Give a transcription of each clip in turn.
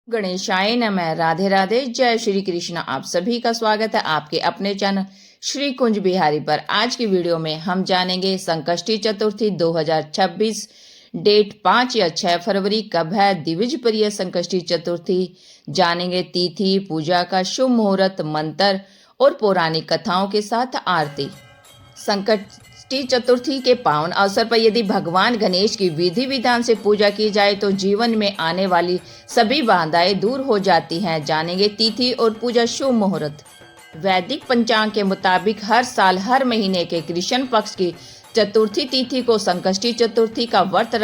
गणेशाय नमः। राधे राधे, जय श्री कृष्ण। आप सभी का स्वागत है आपके अपने चैनल श्री कुंज बिहारी पर। आज की वीडियो में हम जानेंगे संकष्टी चतुर्थी 2026 डेट 5 या 6 फरवरी कब है। द्विज प्रिय संकष्टी चतुर्थी जानेंगे, तिथि, पूजा का शुभ मुहूर्त, मंत्र और पौराणिक कथाओं के साथ आरती। संकष्टी चतुर्थी के पावन अवसर पर यदि भगवान गणेश की विधि विधान से पूजा की जाए तो जीवन में आने वाली सभी बाधाएं दूर हो जाती हैं। जानेंगे तिथि और पूजा शुभ मुहूर्त। वैदिक पंचांग के मुताबिक हर साल हर महीने के कृष्ण पक्ष की चतुर्थी तिथि को संकष्टी चतुर्थी का व्रत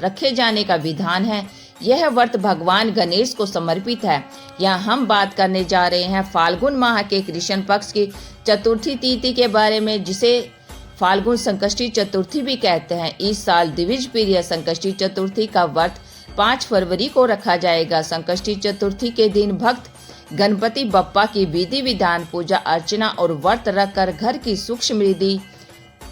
रखे जाने का विधान है। यह व्रत भगवान गणेश को समर्पित है। यहाँ हम बात करने जा रहे हैं फाल्गुन माह के कृष्ण पक्ष की चतुर्थी तिथि के बारे में, जिसे फाल्गुन संकष्टी चतुर्थी भी कहते हैं। इस साल द्विज प्रिय संकष्टी चतुर्थी का व्रत 5 फरवरी को रखा जाएगा। संकष्टी चतुर्थी के दिन भक्त गणपति बप्पा की विधि विधान, पूजा अर्चना और व्रत रखकर घर की सुख समृद्धि,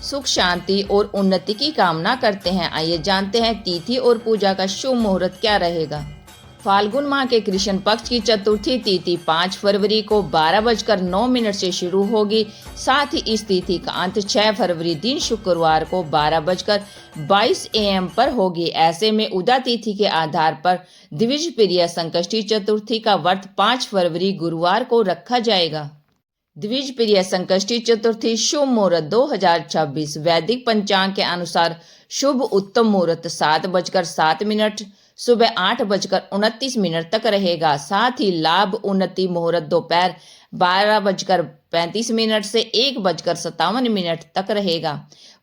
सुख शांति और उन्नति की कामना करते हैं। आइए जानते हैं तिथि और पूजा का शुभ मुहूर्त क्या रहेगा। फाल्गुन माह के कृष्ण पक्ष की चतुर्थी तिथि 5 फरवरी को 12:09 से शुरू होगी। साथ ही इस तिथि का अंत 6 फरवरी दिन शुक्रवार को 12:22 AM पर होगी। ऐसे में उदा तिथि के आधार पर द्विज प्रिय संकष्टी चतुर्थी का व्रत 5 फरवरी गुरुवार को रखा जाएगा। द्विज प्रिय संकष्टी चतुर्थी शुभ मुहूर्त 2026 वैदिक पंचांग के अनुसार शुभ उत्तम मुहूर्त 7:07 सुबह 8:29 तक रहेगा। साथ ही लाभ उन्नति मुहूर्त दोपहर 12:35 से 1:57 तक रहेगा।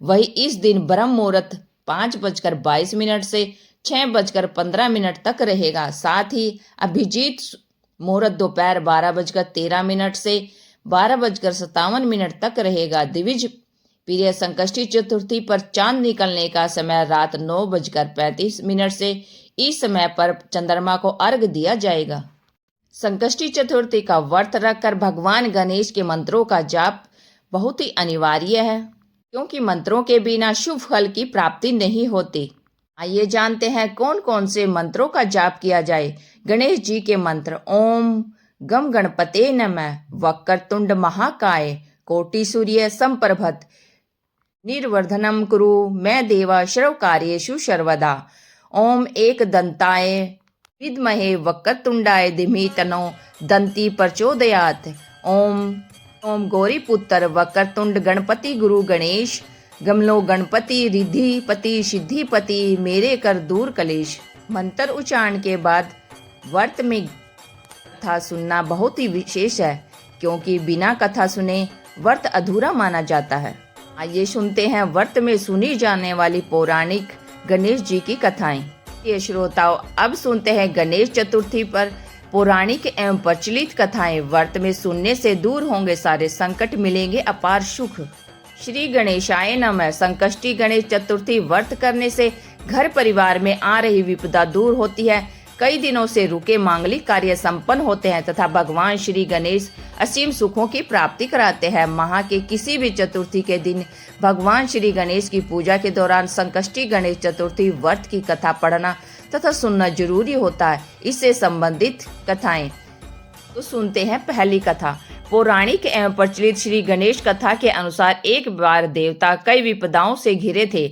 वही इस दिन ब्रह्म मुहूर्त 5:22 से 6:15 तक रहेगा। साथ ही अभिजीत मुहूर्त दोपहर 12:13 से 12:57 तक रहेगा। द्विज प्रिय संकष्टी चतुर्थी पर चांद निकलने का समय रात 9:35 से इस समय पर चंद्रमा को अर्घ दिया जाएगा। संकष्टी चतुर्थी का व्रत रखकर भगवान गणेश के मंत्रों का जाप बहुत ही अनिवार्य है, क्योंकि मंत्रों के बिना शुभ फल की प्राप्ति नहीं होती। आइए जानते हैं कौन कौन से मंत्रों का जाप किया जाए। गणेश जी के मंत्र: ओम गम गणपते नमः, वक्रतुंड महाकाय, कोटि सूर्य समप्रभत, निर्वर्धनम कुरु मैं देवा सर्व कार्येषु सर्वदा, ओम एक दंताय विद्महे वक्रतुंडाय धीमहि तन्नो दंती प्रचोदयात्, ओम गौरीपुत्र वक्रतुंड गणपति गुरु गणेश, गमलो गणपति रिद्धिपति सिद्धिपति, मेरे कर दूर कलेश। मंत्र उच्चारण के बाद व्रत में कथा सुनना बहुत ही विशेष है, क्योंकि बिना कथा सुने व्रत अधूरा माना जाता है। आइए सुनते हैं व्रत में सुनी जाने वाली पौराणिक गणेश जी की कथाएं। ये श्रोताओं, अब सुनते हैं गणेश चतुर्थी पर पौराणिक एवं प्रचलित कथाएं। व्रत में सुनने से दूर होंगे सारे संकट, मिलेंगे अपार सुख। श्री गणेशाय नमः। संकष्टी गणेश चतुर्थी व्रत करने से घर परिवार में आ रही विपदा दूर होती है। कई दिनों से रुके मांगलिक कार्य संपन्न होते हैं तथा भगवान श्री गणेश असीम सुखों की प्राप्ति कराते हैं। माह के किसी भी चतुर्थी के दिन भगवान श्री गणेश की पूजा के दौरान संकष्टी गणेश चतुर्थी व्रत की कथा पढ़ना तथा सुनना जरूरी होता है। इससे संबंधित कथाएं तो सुनते हैं। पहली कथा पौराणिक एवं प्रचलित श्री गणेश कथा के अनुसार एक बार देवता कई विपदाओं से घिरे थे।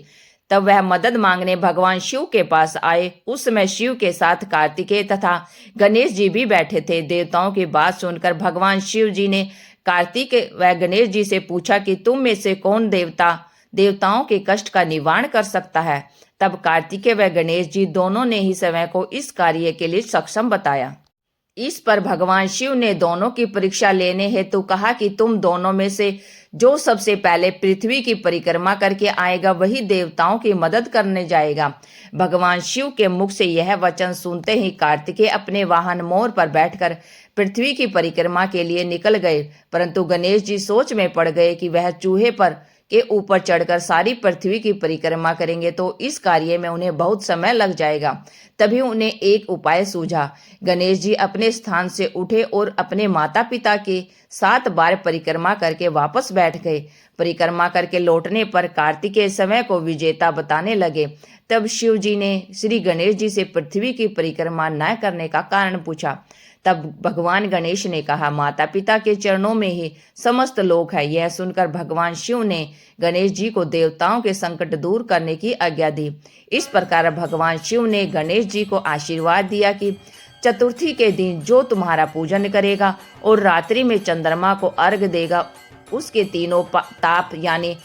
तब वह मदद मांगने भगवान शिव के पास आए। उस समय शिव के साथ कार्तिकेय तथा गणेश जी भी बैठे थे। देवताओं की बात सुनकर भगवान शिव जी ने कार्तिकेय व गणेश जी से पूछा कि तुम में से कौन देवताओं के कष्ट का निवारण कर सकता है। तब कार्तिकेय व गणेश जी दोनों ने ही स्वयं को इस कार्य के लिए सक्षम बताया। इस पर भगवान शिव ने दोनों की परीक्षा लेने हेतु कहा कि तुम दोनों में से जो सबसे पहले पृथ्वी की परिक्रमा करके आएगा वही देवताओं की मदद करने जाएगा। भगवान शिव के मुख से यह वचन सुनते ही कार्तिकेय अपने वाहन मोर पर बैठकर पृथ्वी की परिक्रमा के लिए निकल गए। परंतु गणेश जी सोच में पड़ गए कि वह चूहे पर के ऊपर चढ़कर सारी पृथ्वी की परिक्रमा करेंगे तो इस कार्य में उन्हें बहुत समय लग जाएगा। तभी उन्हें एक उपाय सूझा। गणेश जी अपने स्थान से उठे और अपने माता पिता की 7 बार परिक्रमा करके वापस बैठ गए। परिक्रमा करके लौटने पर कार्तिकेय समय को विजेता बताने लगे। तब शिव जी ने श्री गणेश जी से पृथ्वी की परिक्रमा न करने का कारण पूछा। तब भगवान गणेश ने कहा, माता पिता के चरणों में ही समस्त लोक है। यह सुनकर भगवान शिव ने गणेश जी को देवताओं के संकट दूर करने की आज्ञा दी। इस प्रकार भगवान शिव ने गणेश जी को आशीर्वाद दिया कि चतुर्थी के दिन जो तुम्हारा पूजन करेगा और रात्रि में चंद्रमा को अर्घ देगा, उसके तीनों ताप यानी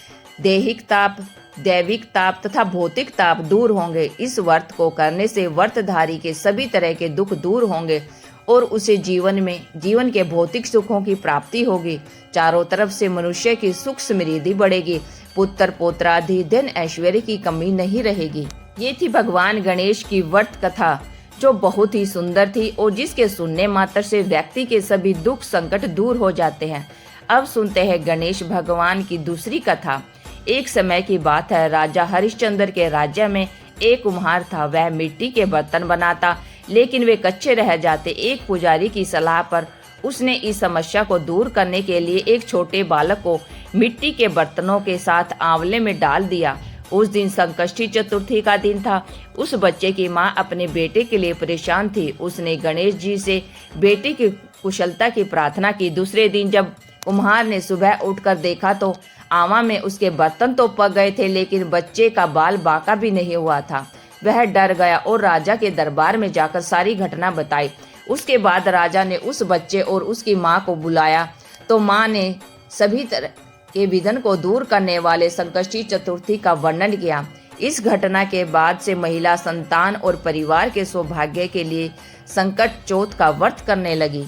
दैहिक ताप, दैविक ताप तथा भौतिक ताप दूर होंगे। इस व्रत को करने से व्रतधारी के सभी तरह के दुख दूर होंगे और उसे जीवन के भौतिक सुखों की प्राप्ति होगी। चारों तरफ से मनुष्य की सुख समृद्धि बढ़ेगी। पुत्र पौत्रादि धन ऐश्वर्य की कमी नहीं रहेगी। ये थी भगवान गणेश की व्रत कथा, जो बहुत ही सुंदर थी और जिसके सुनने मात्र से व्यक्ति के सभी दुख संकट दूर हो जाते हैं। अब सुनते हैं गणेश भगवान की दूसरी कथा। एक समय की बात है, राजा हरिश्चंद्र के राज्य में एक कुम्हार था। वह मिट्टी के बर्तन बनाता, लेकिन वे कच्चे रह जाते। एक पुजारी की सलाह पर उसने इस समस्या को दूर करने के लिए एक छोटे बालक को मिट्टी के बर्तनों के साथ आंवले में डाल दिया। उस दिन संकष्टी चतुर्थी का दिन था। उस बच्चे की माँ अपने बेटे के लिए परेशान थी। उसने गणेश जी से बेटे की कुशलता की प्रार्थना की। दूसरे दिन जब कुम्हार ने सुबह उठकर देखा तो आवा में उसके बर्तन तो पक गए थे, लेकिन बच्चे का बाल बांका भी नहीं हुआ था। वह डर गया और राजा के दरबार में जाकर सारी घटना बताई। उसके बाद राजा ने उस बच्चे और उसकी माँ को बुलाया तो माँ ने सभी तरह के विघ्न को दूर करने वाले संकष्टी चतुर्थी का वर्णन किया। इस घटना के बाद से महिला संतान और परिवार के सौभाग्य के लिए संकट चौथ का व्रत करने लगी।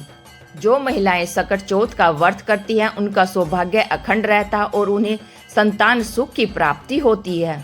जो महिलाएं संकट चौथ का व्रत करती हैं, उनका सौभाग्य अखंड रहता और उन्हें संतान सुख की प्राप्ति होती है।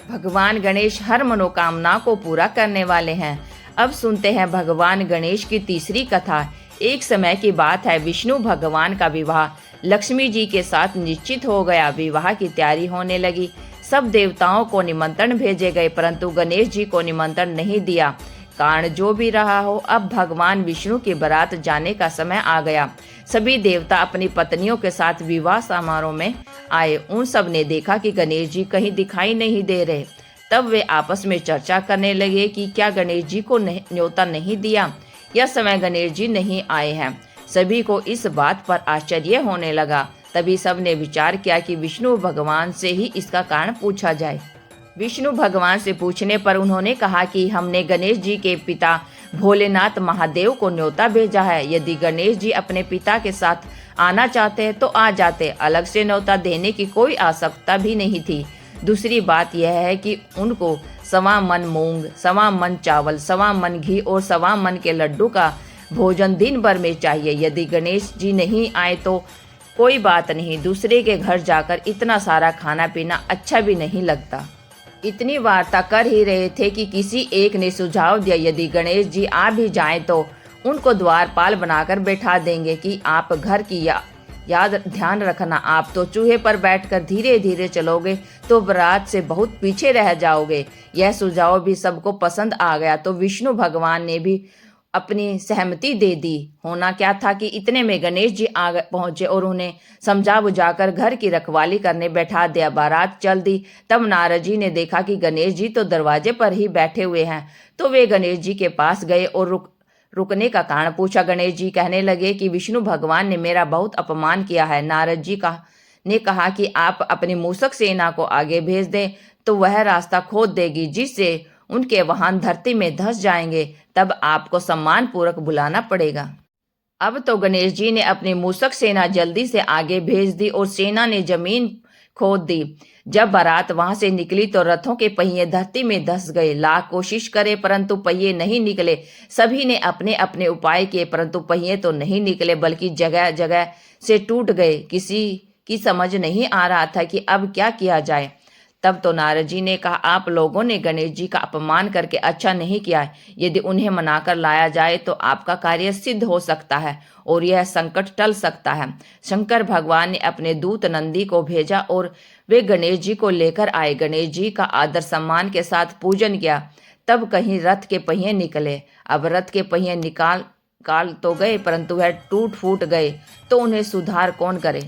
भगवान गणेश हर मनोकामना को पूरा करने वाले हैं। अब सुनते हैं भगवान गणेश की तीसरी कथा। एक समय की बात है, विष्णु भगवान का विवाह लक्ष्मी जी के साथ निश्चित हो गया। विवाह की तैयारी होने लगी। सब देवताओं को निमंत्रण भेजे गए, परंतु गणेश जी को निमंत्रण नहीं दिया। कारण जो भी रहा हो, अब भगवान विष्णु की बारात जाने का समय आ गया। सभी देवता अपनी पत्नियों के साथ विवाह समारोह में आए। उन सब ने देखा कि गणेश जी कहीं दिखाई नहीं दे रहे। तब वे आपस में चर्चा करने लगे कि क्या गणेश जी को न्योता नहीं दिया या समय गणेश जी नहीं आए हैं। सभी को इस बात पर आश्चर्य होने लगा। तभी सब ने विचार किया कि विष्णु भगवान से ही इसका कारण पूछा जाए। विष्णु भगवान से पूछने पर उन्होंने कहा कि हमने गणेश जी के पिता भोलेनाथ महादेव को न्योता भेजा है। यदि गणेश जी अपने पिता के साथ आना चाहते हैं तो आ जाते। अलग से न्योता देने की कोई आवश्यकता भी नहीं थी। दूसरी बात यह है कि उनको 1.25 मन मूंग, 1.25 मन चावल, 1.25 मन घी और 1.25 मन के लड्डू का भोजन दिन भर में चाहिए। यदि गणेश जी नहीं आए तो कोई बात नहीं, दूसरे के घर जाकर इतना सारा खाना पीना अच्छा भी नहीं लगता। इतनी वार्ता कर ही रहे थे कि किसी एक ने सुझाव दिया, यदि गणेश जी आ भी जाएं तो उनको द्वारपाल बनाकर बैठा देंगे कि आप घर की याद ध्यान रखना। आप तो चूहे पर बैठकर धीरे धीरे चलोगे तो बारात से बहुत पीछे रह जाओगे। यह सुझाव भी सबको पसंद आ गया तो विष्णु भगवान ने भी अपनी सहमति दे दी। होना क्या था कि इतने में गणेश जी आ पहुंचे और उन्हें समझा बुझाकर घर की रखवाली करने बैठा दिया। बारात चल दी। तब नारद जी ने देखा कि गणेश जी तो दरवाजे पर ही बैठे हुए हैं, तो वे गणेश जी के पास गए और रुकने का कारण पूछा। गणेश जी कहने लगे कि विष्णु भगवान ने मेरा बहुत अपमान किया है। नारद जी ने कहा कि आप अपनी मूषक सेना को आगे भेज दें तो वह रास्ता खोद देगी, जिससे उनके वाहन धरती में धंस जाएंगे। तब आपको सम्मान पूर्वक बुलाना पड़ेगा। अब तो गणेश जी ने अपनी मूषक सेना जल्दी से आगे भेज दी और सेना ने जमीन खोद दी। जब बारात वहां से निकली तो रथों के पहिए धरती में धंस गए। लाख कोशिश करे परंतु पहिए नहीं निकले। सभी ने अपने अपने उपाय किए परंतु पहिए तो नहीं निकले, बल्कि जगह जगह से टूट गए। किसी की समझ नहीं आ रहा था कि अब क्या किया जाए। तब तो नारद जी ने कहा, आप लोगों ने गणेश जी का अपमान करके अच्छा नहीं किया है। यदि उन्हें मनाकर लाया जाए तो आपका कार्य सिद्ध हो सकता है और यह संकट टल सकता है। शंकर भगवान ने अपने दूत नंदी को भेजा और वे गणेश जी को लेकर आए। गणेश जी का आदर सम्मान के साथ पूजन किया। तब कहीं रथ के पहिए निकले। अब रथ के पहिए काल तो गए, परंतु वह टूट फूट गए, तो उन्हें सुधार कौन करे।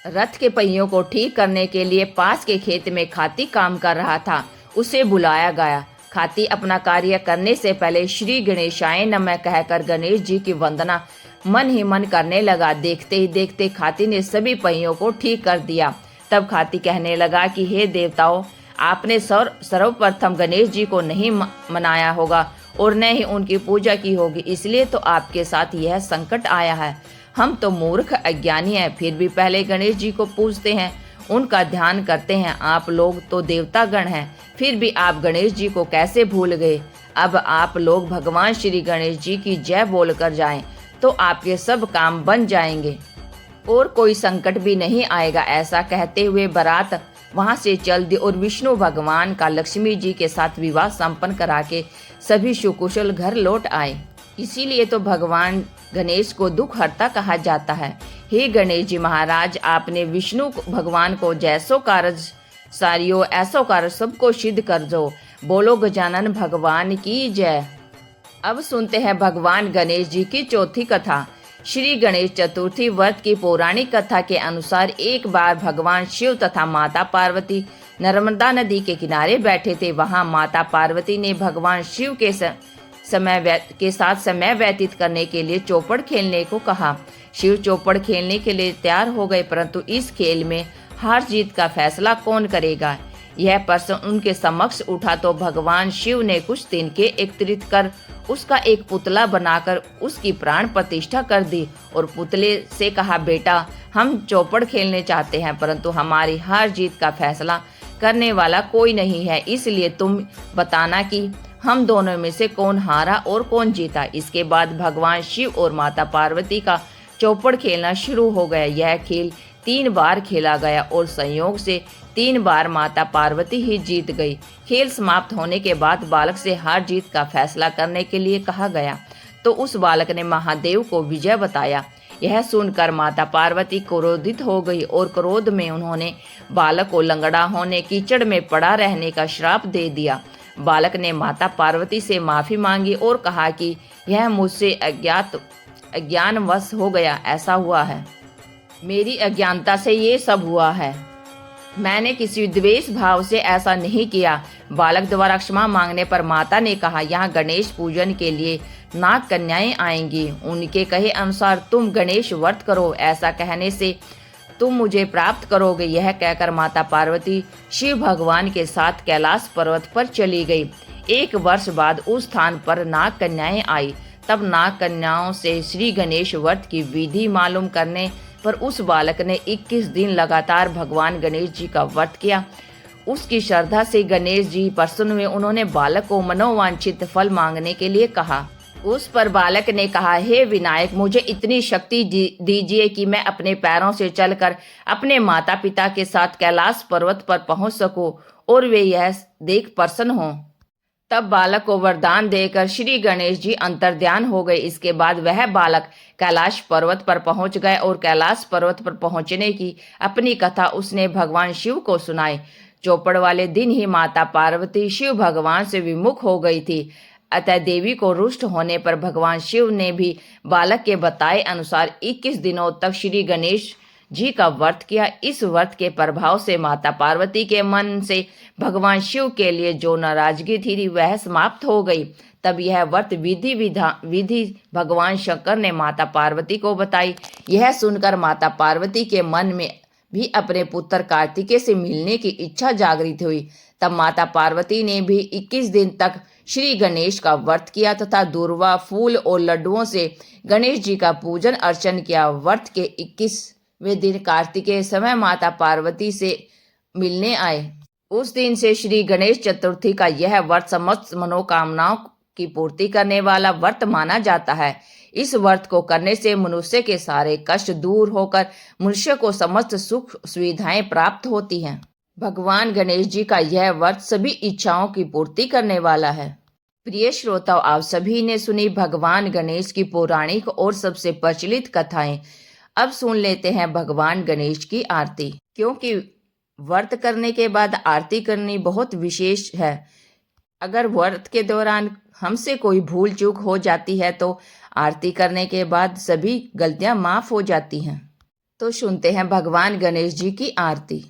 रथ के पहियों को ठीक करने के लिए पास के खेत में खाती काम कर रहा था। उसे बुलाया गया। खाती अपना कार्य करने से पहले श्री गणेशाय नमः कहकर गणेश जी की वंदना मन ही मन करने लगा। देखते ही देखते खाती ने सभी पहियों को ठीक कर दिया। तब खाती कहने लगा कि हे देवताओं, आपने सर्वप्रथम गणेश जी को नहीं मनाया होगा और न ही उनकी पूजा की होगी, इसलिए तो आपके साथ यह संकट आया है। हम तो मूर्ख अज्ञानी हैं, फिर भी पहले गणेश जी को पूजते हैं, उनका ध्यान करते हैं। आप लोग तो देवता गण हैं, फिर भी आप गणेश जी को कैसे भूल गए। अब आप लोग भगवान श्री गणेश जी की जय बोलकर जाएं, तो आपके सब काम बन जाएंगे और कोई संकट भी नहीं आएगा। ऐसा कहते हुए बारात वहां से चल दी और विष्णु भगवान का लक्ष्मी जी के साथ विवाह संपन्न करा के सभी सुकुशल घर लौट आए। इसीलिए तो भगवान गणेश को दुख हरता कहा जाता है। हे गणेश जी महाराज, आपने विष्णु भगवान को जैसो कारज सारियो ऐसो कारज सबको सिद्ध कर दो। बोलो गजानन भगवान की जय। अब सुनते हैं भगवान गणेश जी की चौथी कथा। श्री गणेश चतुर्थी व्रत की पौराणिक कथा के अनुसार एक बार भगवान शिव तथा माता पार्वती नर्मदा नदी के किनारे बैठे थे। वहां माता पार्वती ने भगवान शिव के साथ समय व्यतीत करने के लिए चौपड़ खेलने को कहा। शिव चौपड़ खेलने के लिए तैयार हो गए, परंतु इस खेल में हार जीत का फैसला कौन करेगा, यह प्रश्न उनके समक्ष उठा तो भगवान शिव ने कुछ दिन के एकत्रित कर उसका एक पुतला बनाकर उसकी प्राण प्रतिष्ठा कर दी और पुतले से कहा, बेटा, हम चौपड़ खेलने चाहते हैं, परंतु हमारी हार जीत का फैसला करने वाला कोई नहीं है, इसलिए तुम बताना कि हम दोनों में से कौन हारा और कौन जीता। इसके बाद भगवान शिव और माता पार्वती का चौपड़ खेलना शुरू हो गया। यह खेल 3 बार खेला गया और संयोग से 3 बार माता पार्वती ही जीत गई। खेल समाप्त होने के बाद बालक से हार जीत का फैसला करने के लिए कहा गया, तो उस बालक ने महादेव को विजय बताया। यह सुनकर माता पार्वती क्रोधित हो गई और क्रोध में उन्होंने बालक को लंगड़ा होने, कीचड़ में पड़ा रहने का श्राप दे दिया। बालक ने माता पार्वती से माफी मांगी और कहा कि यह मुझसे अज्ञानवश हो गया, ऐसा हुआ है, मेरी अज्ञानता से ये सब हुआ है, मैंने किसी द्वेष भाव से ऐसा नहीं किया। बालक द्वारा क्षमा मांगने पर माता ने कहा, यहाँ गणेश पूजन के लिए नाग कन्याएं आएंगी, उनके कहे अनुसार तुम गणेश व्रत करो, ऐसा कहने से तुम मुझे प्राप्त करोगे। यह कहकर माता पार्वती शिव भगवान के साथ कैलाश पर्वत पर चली गई। 1 वर्ष बाद उस स्थान पर नाग कन्याएं आई। तब नाग कन्याओं से श्री गणेश व्रत की विधि मालूम करने पर उस बालक ने 21 दिन लगातार भगवान गणेश जी का व्रत किया। उसकी श्रद्धा से गणेश जी प्रसन्न हुए। उन्होंने बालक को मनोवांछित फल मांगने के लिए कहा। उस पर बालक ने कहा, हे विनायक, मुझे इतनी शक्ति दीजिए कि मैं अपने पैरों से चलकर अपने माता पिता के साथ कैलाश पर्वत पर पहुंच सकूं और वे यह देख प्रसन्न हों। तब बालक को वरदान देकर श्री गणेश जी अंतर्ध्यान हो गए। इसके बाद वह बालक कैलाश पर्वत पर पहुंच गए और कैलाश पर्वत पर पहुंचने की अपनी कथा उसने भगवान शिव को सुनाई। चौपड़ वाले दिन ही माता पार्वती शिव भगवान से विमुख हो गई थी। अतः देवी को रुष्ट होने पर भगवान शिव ने भी बालक के बताए अनुसार 21 दिनों तक श्री गणेश जी का व्रत किया। इस व्रत के प्रभाव से माता पार्वती के मन से भगवान शिव के लिए जो नाराजगी थी वह समाप्त हो गई। तब यह व्रत विधि भगवान शंकर ने माता पार्वती को बताई। यह सुनकर माता पार्वती के मन में भी अपने पुत्र कार्तिकेय से मिलने की इच्छा जागृत हुई। तब माता पार्वती ने भी 21 दिन तक श्री गणेश का व्रत किया तथा दूर्वा, फूल और लड्डुओं से गणेश जी का पूजन अर्चन किया। व्रत के 21वें दिन कार्तिकेय समय माता पार्वती से मिलने आए। उस दिन से श्री गणेश चतुर्थी का यह व्रत समस्त मनोकामनाओं की पूर्ति करने वाला व्रत माना जाता है। इस व्रत को करने से मनुष्य के सारे कष्ट दूर होकर मनुष्य को समस्त सुख सुविधाएं प्राप्त होती हैं। भगवान गणेश जी का यह व्रत सभी इच्छाओं की पूर्ति करने वाला है। प्रिय श्रोताओं, आप सभी ने सुनी भगवान गणेश की पौराणिक और सबसे प्रचलित कथाएं। अब सुन लेते हैं भगवान गणेश की आरती, क्योंकि व्रत करने के बाद आरती करनी बहुत विशेष है। अगर व्रत के दौरान हमसे कोई भूल चूक हो जाती है तो आरती करने के बाद सभी गलतियां माफ हो जाती हैं। तो सुनते हैं भगवान गणेश जी की आरती।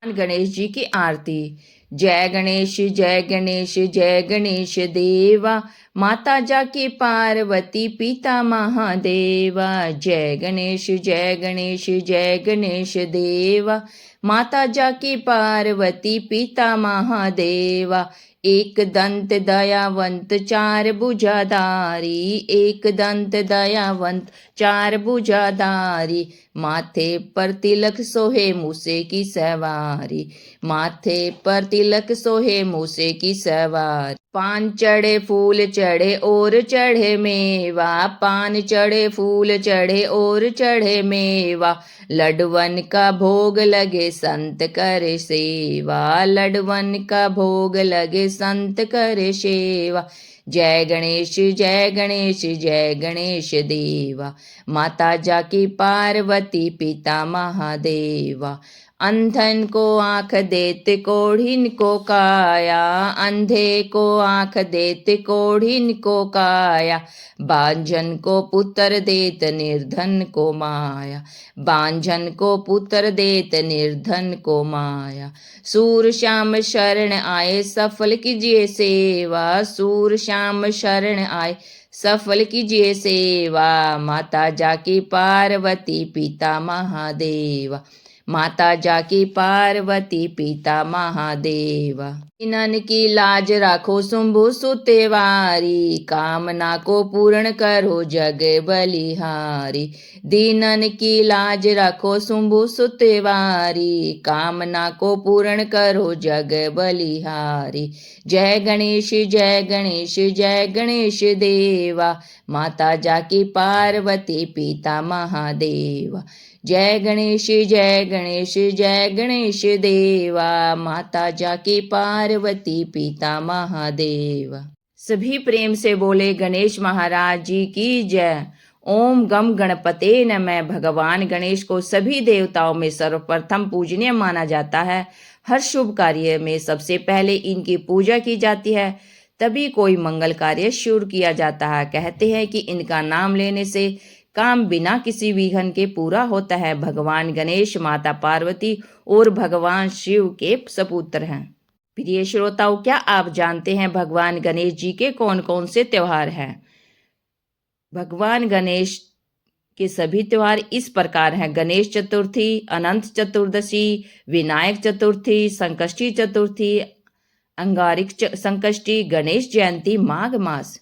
भगवान गणेश जी की आरती। जय गणेश जय गणेश जय गणेश देवा, माता जाकी पार्वती पिता महादेवा। जय गणेश जय गणेश जय गणेश देवा, माता जाकी पार्वती पिता महादेवा। एक दंत दयावंत चार भुजाधारी, एक दंत दयावंत चार भुजाधारी। माथे पर तिलक सोहे मूसे की सवारी, माथे पर तिलक सोहे मूसे की सवारी। पान चढ़े फूल चढ़े और चढ़े मेवा, पान चढ़े फूल चढ़े और चढ़े मेवा। लडवन का भोग लगे संत करे सेवा, लडवन का भोग लगे संत करे सेवा। जय गणेश जय गणेश जय गणेश देवा, माता जाकी पार्वती पिता महादेवा। अंधन को आंख देते कोढ़िन को काया, अंधे को आंख देते कोढ़िन को काया। बांझन को पुत्र देत निर्धन को माया, बांझन को पुत्र देत निर्धन को माया। सूर श्याम शरण आए सफल कीजिए सेवा, सूर श्याम शरण आए सफल कीजिए सेवा। माता जाकी पार्वती पिता महादेवा, माता जाकी पार्वती पिता महादेवा। दीनन की लाज राखो शुंभु सुतेवारी, कामना को पूर्ण करो जग बलिहारी। दीनन की लाज राखो शुंभु सुतेवारी, कामना को पूर्ण करो जग बलिहारी। जय गणेश जय गणेश जय गणेश देवा, माता जाकी पार्वती पिता महादेवा। जय गणेश जय गणेश जय गणेश देवा, माता जाकी पार्वती पिता महादेवा। सभी प्रेम से बोले गणेश महाराज जी की जय। ओम गम गणपते नमः। भगवान गणेश को सभी देवताओं में सर्वप्रथम पूजनीय माना जाता है। हर शुभ कार्य में सबसे पहले इनकी पूजा की जाती है, तभी कोई मंगल कार्य शुरू किया जाता है। कहते हैं कि इनका नाम लेने से काम बिना किसी विघ्न के पूरा होता है। भगवान गणेश माता पार्वती और भगवान शिव के सपुत्र हैं। प्रिय श्रोताओं, क्या आप जानते हैं भगवान गणेश जी के कौन कौन से त्योहार हैं? भगवान गणेश के सभी त्योहार इस प्रकार हैं: गणेश चतुर्थी, अनंत चतुर्दशी, विनायक चतुर्थी, संकष्टी चतुर्थी, अंगारिक संकष्टी, गणेश जयंती, माघ मास।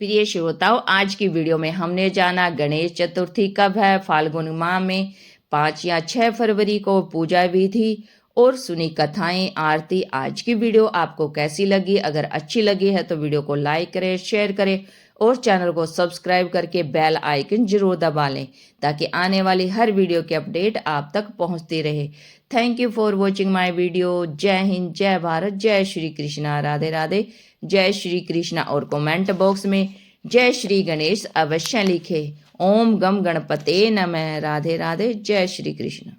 प्रिय श्रोताओं, आज की वीडियो में हमने जाना गणेश चतुर्थी कब है। फाल्गुन माह में 5 या 6 फरवरी को पूजा विधि और सुनी कथाएं, आरती। आज की वीडियो आपको कैसी लगी? अगर अच्छी लगी है तो वीडियो को लाइक करें, शेयर करें और चैनल को सब्सक्राइब करके बेल आइकन जरूर दबा लें, ताकि आने वाली हर वीडियो की अपडेट आप तक पहुंचती रहे। Thank you for watching my video. जय हिंद, जय भारत, जय श्री कृष्णा। राधे राधे, जय श्री कृष्णा। और कमेंट बॉक्स में जय श्री गणेश अवश्य लिखे। ओम गम गणपते नमः। राधे राधे, जय श्री कृष्ण।